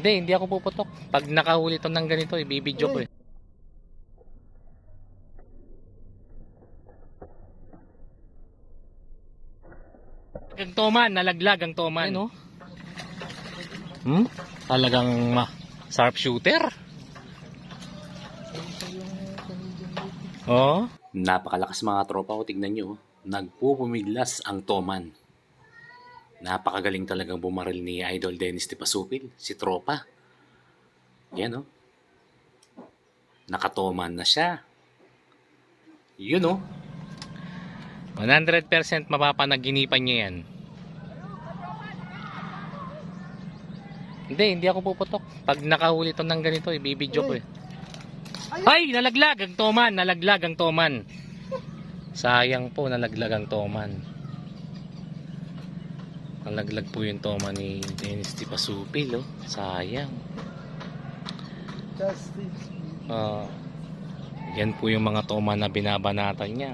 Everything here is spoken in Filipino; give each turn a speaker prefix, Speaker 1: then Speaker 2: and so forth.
Speaker 1: Hindi ako puputok. Pag nakahuli to ng ganito, ibibidyo ko eh. Ang toman, nalaglag ang toman. Ano? Talagang sharp shooter. Oh.
Speaker 2: Napakalakas mga tropa ko, tignan nyo. Nagpupumiglas ang toman. Napakagaling talagang bumaril ni Idol Dennis Tipasupil, si tropa. Yan oh. Nakatoman na siya. Yun oh.
Speaker 1: 100% mapapanaginipan niya yan. Hindi ako puputok. Pag nakahuli to ng ganito, ibibidyo ko eh. Ay, nalaglag ang toman, nalaglag ang toman. Sayang po, nalaglag ang toman. Nalaglag po yung toman ni Dennis Tipasupil, oh. Sayang. Yan po yung mga toman na binabanatan niya.